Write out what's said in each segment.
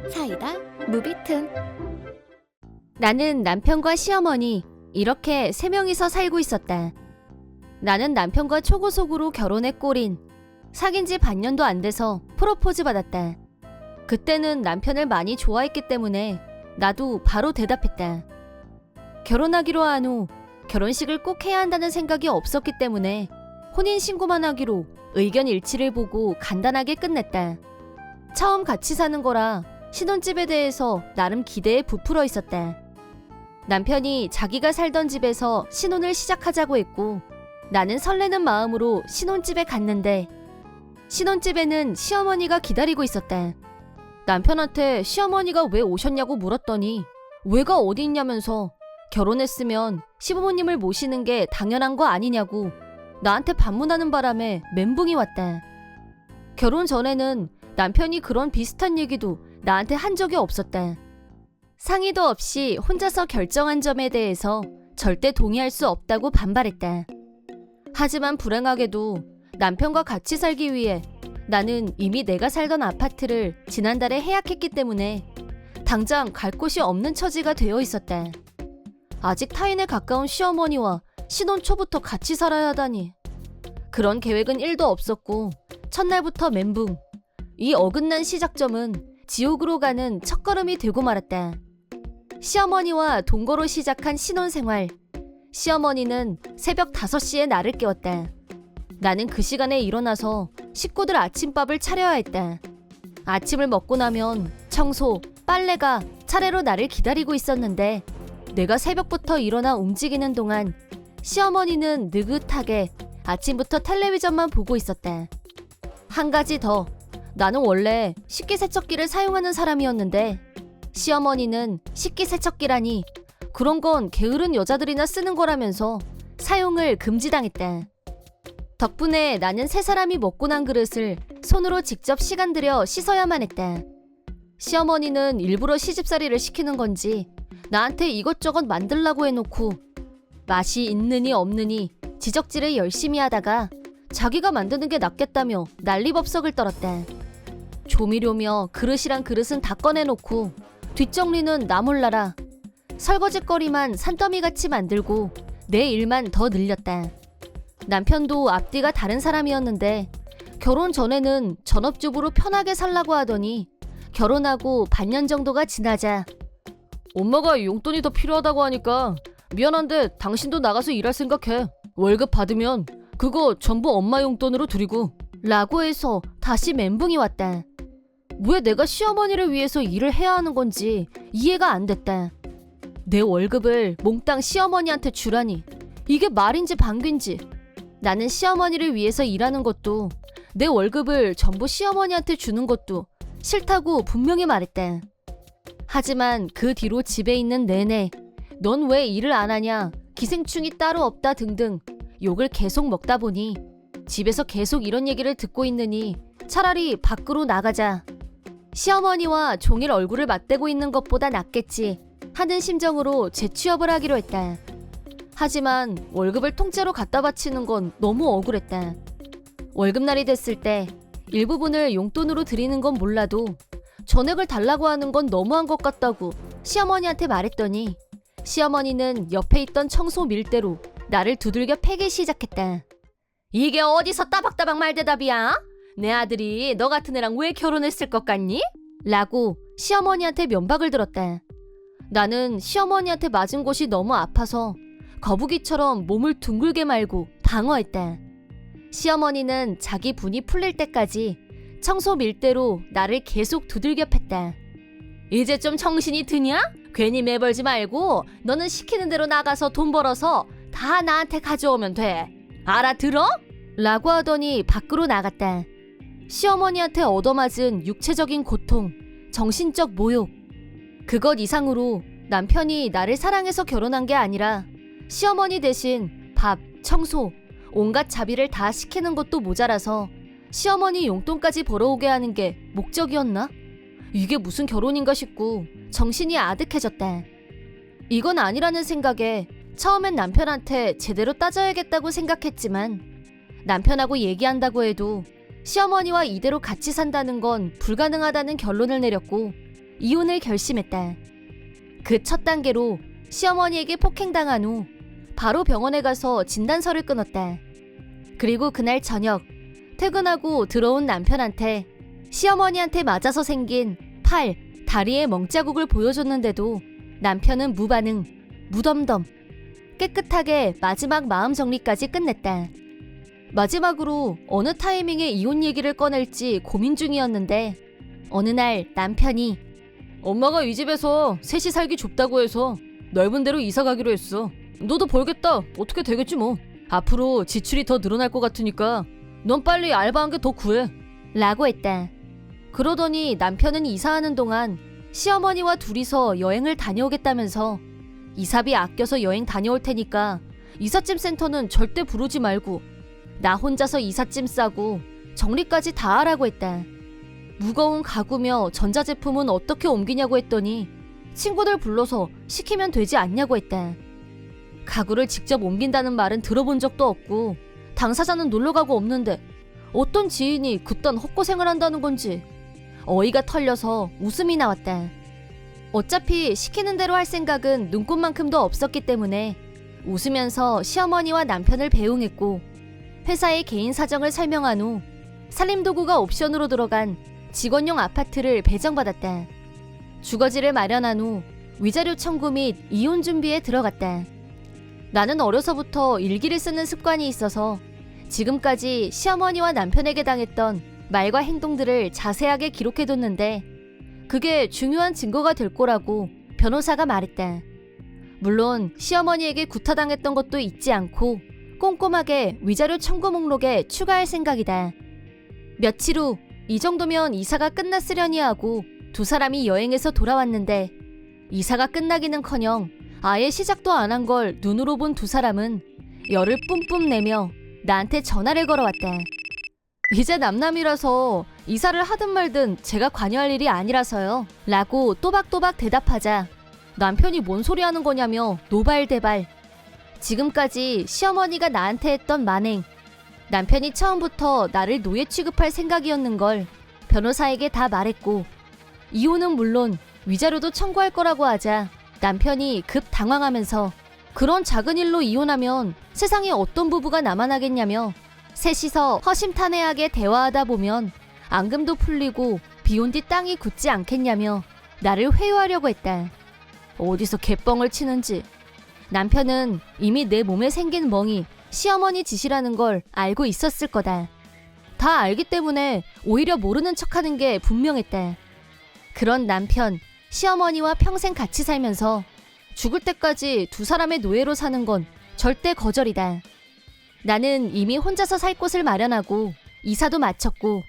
사이다 무비튼. 나는 남편과 시어머니 이렇게 3명이서 살고 있었다. 나는 남편과 초고속으로 결혼에 꼬린 사귄 지 반년도 안 돼서 프로포즈 받았다. 그때는 남편을 많이 좋아했기 때문에 나도 바로 대답했다. 결혼하기로 한 후 결혼식을 꼭 해야 한다는 생각이 없었기 때문에 혼인신고만 하기로 의견 일치를 보고 간단하게 끝냈다. 처음 같이 사는 거라 신혼집에 대해서 나름 기대에 부풀어 있었다. 남편이 자기가 살던 집에서 신혼을 시작하자고 했고 나는 설레는 마음으로 신혼집에 갔는데 신혼집에는 시어머니가 기다리고 있었다. 남편한테 시어머니가 왜 오셨냐고 물었더니 왜가 어디 있냐면서 결혼했으면 시부모님을 모시는 게 당연한 거 아니냐고 나한테 반문하는 바람에 멘붕이 왔다. 결혼 전에는 남편이 그런 비슷한 얘기도 나한테 한 적이 없었다. 상의도 없이 혼자서 결정한 점에 대해서 절대 동의할 수 없다고 반발했다. 하지만 불행하게도 남편과 같이 살기 위해 나는 이미 내가 살던 아파트를 지난달에 해약했기 때문에 당장 갈 곳이 없는 처지가 되어 있었다. 아직 타인에 가까운 시어머니와 신혼 초부터 같이 살아야 하다니. 그런 계획은 1도 없었고 첫날부터 멘붕. 이 어긋난 시작점은 지옥으로 가는 첫걸음이 되고 말았다. 시어머니와 동거로 시작한 신혼생활. 시어머니는 새벽 5시에 나를 깨웠다. 나는 그 시간에 일어나서 식구들 아침밥을 차려야 했다. 아침을 먹고 나면 청소, 빨래가 차례로 나를 기다리고 있었는데 내가 새벽부터 일어나 움직이는 동안 시어머니는 느긋하게 아침부터 텔레비전만 보고 있었다. 한 가지 더. 나는 원래 식기세척기를 사용하는 사람이었는데 시어머니는 식기세척기라니 그런 건 게으른 여자들이나 쓰는 거라면서 사용을 금지당했다. 덕분에 나는 3사람이 먹고 난 그릇을 손으로 직접 시간 들여 씻어야만 했다. 시어머니는 일부러 시집살이를 시키는 건지 나한테 이것저것 만들라고 해놓고 맛이 있느니 없느니 지적질을 열심히 하다가 자기가 만드는 게 낫겠다며 난리법석을 떨었다. 조미료며 그릇이란 그릇은 다 꺼내놓고 뒷정리는 나 몰라라. 설거지거리만 산더미같이 만들고 내 일만 더 늘렸다. 남편도 앞뒤가 다른 사람이었는데 결혼 전에는 전업주부로 편하게 살라고 하더니 결혼하고 반년 정도가 지나자 엄마가 용돈이 더 필요하다고 하니까 미안한데 당신도 나가서 일할 생각해. 월급 받으면 그거 전부 엄마 용돈으로 드리고 라고 해서 다시 멘붕이 왔다. 왜 내가 시어머니를 위해서 일을 해야 하는 건지 이해가 안 됐다. 내 월급을 몽땅 시어머니한테 주라니 이게 말인지 방귀인지. 나는 시어머니를 위해서 일하는 것도 내 월급을 전부 시어머니한테 주는 것도 싫다고 분명히 말했다. 하지만 그 뒤로 집에 있는 내내 넌 왜 일을 안 하냐, 기생충이 따로 없다 등등 욕을 계속 먹다 보니 집에서 계속 이런 얘기를 듣고 있느니 차라리 밖으로 나가자. 시어머니와 종일 얼굴을 맞대고 있는 것보다 낫겠지 하는 심정으로 재취업을 하기로 했다. 하지만 월급을 통째로 갖다 바치는 건 너무 억울했다. 월급날이 됐을 때 일부분을 용돈으로 드리는 건 몰라도 전액을 달라고 하는 건 너무한 것 같다고 시어머니한테 말했더니 시어머니는 옆에 있던 청소 밀대로 나를 두들겨 패기 시작했다. 이게 어디서 따박따박 말대답이야? 내 아들이 너 같은 애랑 왜 결혼했을 것 같니? 라고 시어머니한테 면박을 들었다. 나는 시어머니한테 맞은 곳이 너무 아파서 거북이처럼 몸을 둥글게 말고 방어했다. 시어머니는 자기 분이 풀릴 때까지 청소 밀대로 나를 계속 두들겨 팼다. 이제 좀 정신이 드냐? 괜히 매벌지 말고 너는 시키는 대로 나가서 돈 벌어서 다 나한테 가져오면 돼. 알아들어? 라고 하더니 밖으로 나갔다. 시어머니한테 얻어맞은 육체적인 고통, 정신적 모욕. 그것 이상으로 남편이 나를 사랑해서 결혼한 게 아니라 시어머니 대신 밥, 청소, 온갖 자비를 다 시키는 것도 모자라서 시어머니 용돈까지 벌어오게 하는 게 목적이었나? 이게 무슨 결혼인가 싶고 정신이 아득해졌다. 이건 아니라는 생각에 처음엔 남편한테 제대로 따져야겠다고 생각했지만 남편하고 얘기한다고 해도 시어머니와 이대로 같이 산다는 건 불가능하다는 결론을 내렸고 이혼을 결심했다. 그 첫 단계로 시어머니에게 폭행당한 후 바로 병원에 가서 진단서를 끊었다. 그리고 그날 저녁 퇴근하고 들어온 남편한테 시어머니한테 맞아서 생긴 팔, 다리의 멍자국을 보여줬는데도 남편은 무반응, 무덤덤. 깨끗하게 마지막 마음 정리까지 끝냈다. 마지막으로 어느 타이밍에 이혼 얘기를 꺼낼지 고민 중이었는데 어느 날 남편이 엄마가 이 집에서 셋이 살기 좁다고 해서 넓은 데로 이사 가기로 했어. 너도 벌겠다. 어떻게 되겠지 뭐. 앞으로 지출이 더 늘어날 것 같으니까 넌 빨리 알바 한 개 더 구해. 라고 했다. 그러더니 남편은 이사하는 동안 시어머니와 둘이서 여행을 다녀오겠다면서 이사비 아껴서 여행 다녀올 테니까 이삿짐 센터는 절대 부르지 말고 나 혼자서 이삿짐 싸고 정리까지 다 하라고 했다. 무거운 가구며 전자제품은 어떻게 옮기냐고 했더니 친구들 불러서 시키면 되지 않냐고 했다. 가구를 직접 옮긴다는 말은 들어본 적도 없고 당사자는 놀러가고 없는데 어떤 지인이 그딴 헛고생을 한다는 건지 어이가 털려서 웃음이 나왔다. 어차피 시키는 대로 할 생각은 눈꽃만큼도 없었기 때문에 웃으면서 시어머니와 남편을 배웅했고 회사의 개인 사정을 설명한 후 살림도구가 옵션으로 들어간 직원용 아파트를 배정받았다. 주거지를 마련한 후 위자료 청구 및 이혼 준비에 들어갔다. 나는 어려서부터 일기를 쓰는 습관이 있어서 지금까지 시어머니와 남편에게 당했던 말과 행동들을 자세하게 기록해뒀는데 그게 중요한 증거가 될 거라고 변호사가 말했다. 물론 시어머니에게 구타당했던 것도 잊지 않고 꼼꼼하게 위자료 청구 목록에 추가할 생각이다. 며칠 후 이 정도면 이사가 끝났으려니 하고 두 사람이 여행에서 돌아왔는데 이사가 끝나기는커녕 아예 시작도 안 한 걸 눈으로 본 두 사람은 열을 뿜뿜 내며 나한테 전화를 걸어왔다. 이제 남남이라서 이사를 하든 말든 제가 관여할 일이 아니라서요. 라고 또박또박 대답하자 남편이 뭔 소리 하는 거냐며 노발대발. 지금까지 시어머니가 나한테 했던 만행, 남편이 처음부터 나를 노예 취급할 생각이었는 걸 변호사에게 다 말했고 이혼은 물론 위자료도 청구할 거라고 하자 남편이 급 당황하면서 그런 작은 일로 이혼하면 세상에 어떤 부부가 남아나겠냐며 셋이서 허심탄회하게 대화하다 보면 앙금도 풀리고 비온 뒤 땅이 굳지 않겠냐며 나를 회유하려고 했다. 어디서 개뻥을 치는지. 남편은 이미 내 몸에 생긴 멍이 시어머니 짓이라는 걸 알고 있었을 거다. 다 알기 때문에 오히려 모르는 척하는 게 분명했다. 그런 남편, 시어머니와 평생 같이 살면서 죽을 때까지 두 사람의 노예로 사는 건 절대 거절이다. 나는 이미 혼자서 살 곳을 마련하고 이사도 마쳤고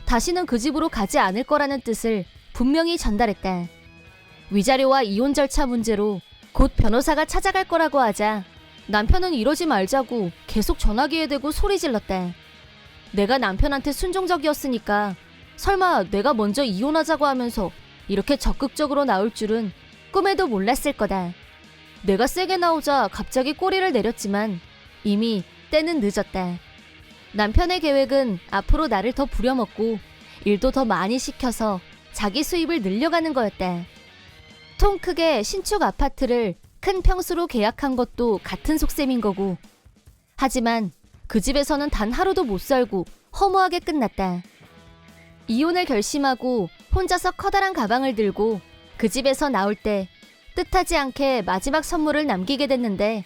다시는 그 집으로 가지 않을 거라는 뜻을 분명히 전달했다. 위자료와 이혼 절차 문제로 곧 변호사가 찾아갈 거라고 하자 남편은 이러지 말자고 계속 전화기에 대고 소리 질렀다. 내가 남편한테 순종적이었으니까 설마 내가 먼저 이혼하자고 하면서 이렇게 적극적으로 나올 줄은 꿈에도 몰랐을 거다. 내가 세게 나오자 갑자기 꼬리를 내렸지만 이미 때는 늦었다. 남편의 계획은 앞으로 나를 더 부려먹고 일도 더 많이 시켜서 자기 수입을 늘려가는 거였다. 통 크게 신축 아파트를 큰 평수로 계약한 것도 같은 속셈인 거고. 하지만 그 집에서는 단 하루도 못 살고 허무하게 끝났다. 이혼을 결심하고 혼자서 커다란 가방을 들고 그 집에서 나올 때 뜻하지 않게 마지막 선물을 남기게 됐는데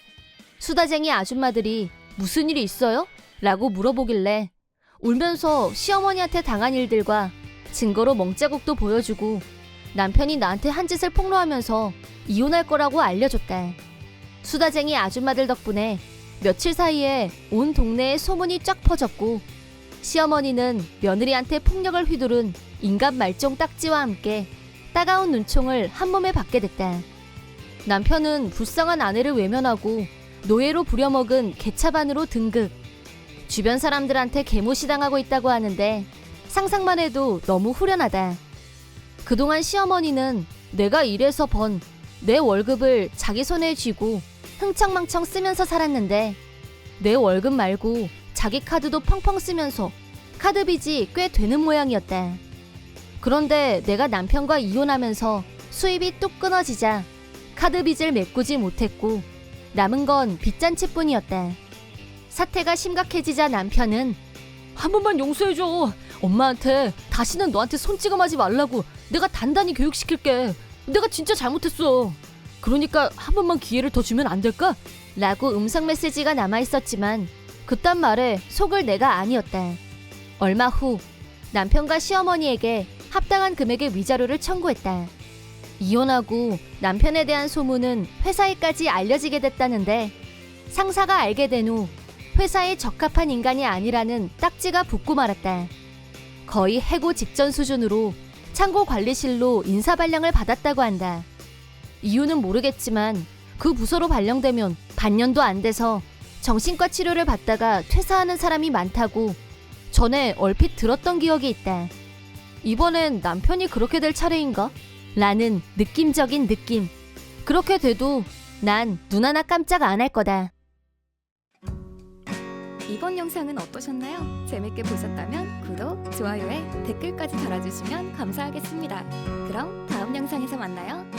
수다쟁이 아줌마들이 무슨 일이 있어요? 라고 물어보길래 울면서 시어머니한테 당한 일들과 증거로 멍자국도 보여주고 남편이 나한테 한 짓을 폭로하면서 이혼할 거라고 알려줬다. 수다쟁이 아줌마들 덕분에 며칠 사이에 온 동네에 소문이 쫙 퍼졌고 시어머니는 며느리한테 폭력을 휘두른 인간 말종 딱지와 함께 따가운 눈총을 한 몸에 받게 됐다. 남편은 불쌍한 아내를 외면하고 노예로 부려먹은 개차반으로 등극. 주변 사람들한테 개무시당하고 있다고 하는데 상상만 해도 너무 후련하다. 그동안 시어머니는 내가 일해서 번 내 월급을 자기 손에 쥐고 흥청망청 쓰면서 살았는데 내 월급 말고 자기 카드도 펑펑 쓰면서 카드 빚이 꽤 되는 모양이었다. 그런데 내가 남편과 이혼하면서 수입이 뚝 끊어지자 카드 빚을 메꾸지 못했고 남은 건 빚잔치뿐이었다. 사태가 심각해지자 남편은 한 번만 용서해줘. 엄마한테 다시는 너한테 손찌검하지 말라고 내가 단단히 교육시킬게. 내가 진짜 잘못했어. 그러니까 한 번만 기회를 더 주면 안 될까? 라고 음성 메시지가 남아있었지만 그딴 말에 속을 내가 아니었다. 얼마 후 남편과 시어머니에게 합당한 금액의 위자료를 청구했다. 이혼하고 남편에 대한 소문은 회사에까지 알려지게 됐다는데 상사가 알게 된 후 회사에 적합한 인간이 아니라는 딱지가 붙고 말았다. 거의 해고 직전 수준으로 창고 관리실로 인사 발령을 받았다고 한다. 이유는 모르겠지만 그 부서로 발령되면 반년도 안 돼서 정신과 치료를 받다가 퇴사하는 사람이 많다고 전에 얼핏 들었던 기억이 있다. 이번엔 남편이 그렇게 될 차례인가? 라는 느낌적인 느낌. 그렇게 돼도 난 눈 하나 깜짝 안 할 거다. 이번 영상은 어떠셨나요? 재밌게 보셨다면 구독, 좋아요에 댓글까지 달아주시면 감사하겠습니다. 그럼 다음 영상에서 만나요.